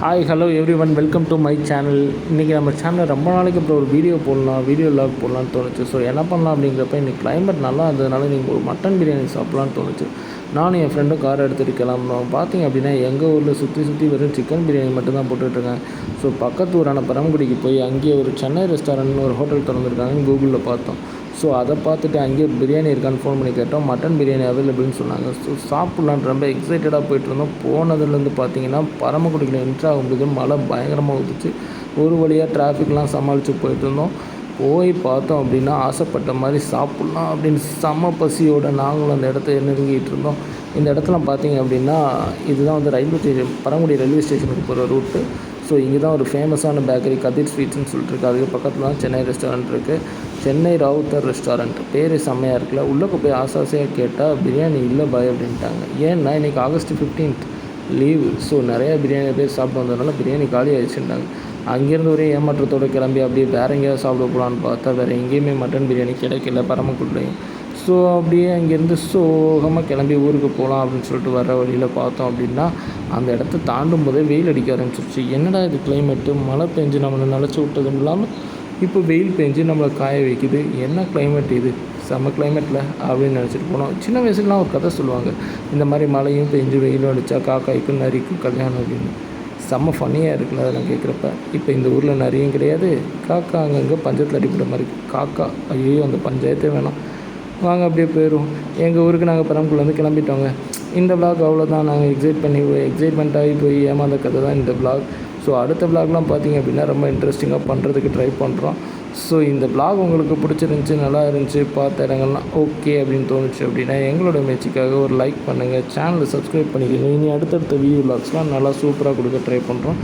Hi hello every one welcome to my channel. இன்றைக்கி நம்ம சேனலில் ரொம்ப நாளைக்கு அப்புறம் ஒரு வீடியோ வ்ளாக் போடலான்னு தோணுச்சு. ஸோ என்ன பண்ணலாம் அப்படிங்கிறப்ப இன்றைக்கி கிளைமேட் நல்லா இருந்ததுனால நீங்கள் ஒரு மட்டன் பிரியாணி சாப்பிட்லான்னு தோணுச்சு. நானும் என் ஃப்ரெண்டும் காரை எடுத்துகிட்டு கிளம்புனோம். பார்த்திங்க அப்படின்னா எங்கள் ஊரில் சுற்றி வெறும் சிக்கன் பிரியாணி மட்டும்தான் போட்டுட்ருக்கேன். ஸோ பக்கத்து ஊரான பரமக்குடிக்கு போய் அங்கேயே ஒரு சென்னை ரெஸ்டாரண்ட்னு ஒரு ஹோட்டல் திறந்துருக்காங்கன்னு கூகுளில் பார்த்தோம். ஸோ அதை பார்த்துட்டு அங்கேயே பிரியாணி இருக்கான்னு ஃபோன் பண்ணி கேட்டோம். மட்டன் பிரியாணி அவைலபிள்னு சொன்னாங்க. ஸோ சாப்பிட்லான்னு ரொம்ப எக்ஸைட்டடாக போயிட்டுருந்தோம். போனதுலேருந்து பார்த்திங்கன்னா பரமக்குடியில் என்ட்ரு ஆகும்போது மழை பயங்கரமாக ஊற்றுச்சு. ஒரு வழியாக டிராஃபிக்லாம் சமாளித்து போயிட்டுருந்தோம். போய் பார்த்தோம் அப்படின்னா ஆசைப்பட்ட மாதிரி சாப்பிட்லாம் அப்படின்னு செம்ம பசியோடு நாங்களும் அந்த இடத்த நெருங்கிட்டு இருந்தோம். இந்த இடத்துல பார்த்திங்க அப்படின்னா இதுதான் வந்து ரயில்வே ஸ்டேஷன், பரமக்குடி ரயில்வே ஸ்டேஷனுக்கு போகிற ரூட்டு. ஸோ இங்கே தான் ஒரு ஃபேமஸான பேக்கரி கதிர் ஸ்வீட்ஸ்னு சொல்லிட்டு இருக்குது. அதுக்கு பக்கத்தில் தான் சென்னை ரெஸ்டாரண்ட் இருக்குது. சென்னை ராவுத்தர் ரெஸ்டாரண்ட் பேர் செம்மையாக இருக்குல்ல. உள்ளே போய் ஆசையாக கேட்டால் பிரியாணி இல்லை பாய் அப்படின்ட்டாங்க. ஏன்னா இன்றைக்கி ஆகஸ்ட் 15th லீவு. ஸோ நிறையா பிரியாணி பேர் சாப்பிட்டு வந்ததுனால பிரியாணி காலி ஆகிடுச்சுட்டாங்க. அங்கேருந்து ஒரே ஏமாற்றத்தோடு கிளம்பி அப்படியே வேறு எங்கேயாவது சாப்பிட போகலான்னு பார்த்தா வேறு எங்கேயுமே மட்டன் பிரியாணி கிடைக்கல பரமக்குடிலையும். ஸோ அப்படியே அங்கேருந்து சோகமாக கிளம்பி ஊருக்கு போகலாம் அப்படின்னு சொல்லிட்டு வர வழியில் பார்த்தோம் அப்படின்னா அந்த இடத்த தாண்டும் போதே வெயில் அடிக்க ஆரம்பிச்சிருச்சு. என்னடா இது கிளைமேட்டு, மழை பெஞ்சு நம்மளை நினச்சி விட்டதும் இல்லாமல் இப்போ வெயில் பெஞ்சு நம்மளை காய வைக்குது. என்ன கிளைமேட் இது, செம்ம கிளைமேட்டில் அப்படின்னு நினச்சிட்டு போனோம். சின்ன வயசுலாம் ஒரு கதை சொல்லுவாங்க, இந்த மாதிரி மழையும் பெஞ்சு வெயிலும் அடித்தா காக்காய்க்கும் நரிக்கும் கல்யாணம் அப்படின்னு. செம்ம ஃபன்னியாக இருக்குல்ல அதெல்லாம் கேட்குறப்ப. இப்போ இந்த ஊரில் நரியும் கிடையாது, காக்கா அங்கங்கே பஞ்சத்தில் அடிப்பட மாதிரி காக்கா. ஐயோ அந்த பஞ்சாயத்தே வேணாம், வாங்க அப்படியே போயிடும். எங்கள் ஊருக்கு நாங்கள் பரமக்குடிலேருந்து கிளம்பிட்டோங்க. இந்த விளாக் அவ்வளோதான். நாங்கள் எக்ஸைட்மெண்ட் ஆகி போய் ஏமாந்த கதை தான் இந்த விளாக். ஸோ அடுத்த விளாக்லாம் பார்த்திங்க அப்படின்னா ரொம்ப இன்ட்ரெஸ்டிங்காக பண்ணுறதுக்கு ட்ரை பண்ணுறோம். ஸோ இந்த விளாக் உங்களுக்கு பிடிச்சிருந்துச்சி, நல்லா இருந்துச்சு, பார்த்த இடங்கள்லாம் ஓகே அப்படின்னு தோணுச்சு அப்படின்னா எங்களோட முயற்சிக்காக ஒரு லைக் பண்ணுங்கள், சேனலை சப்ஸ்கிரைப் பண்ணிக்கோங்க. இனி அடுத்தடுத்த வீடியோ விளாக்ஸ்லாம் நல்லா சூப்பராக கொடுக்க ட்ரை பண்ணுறோம்.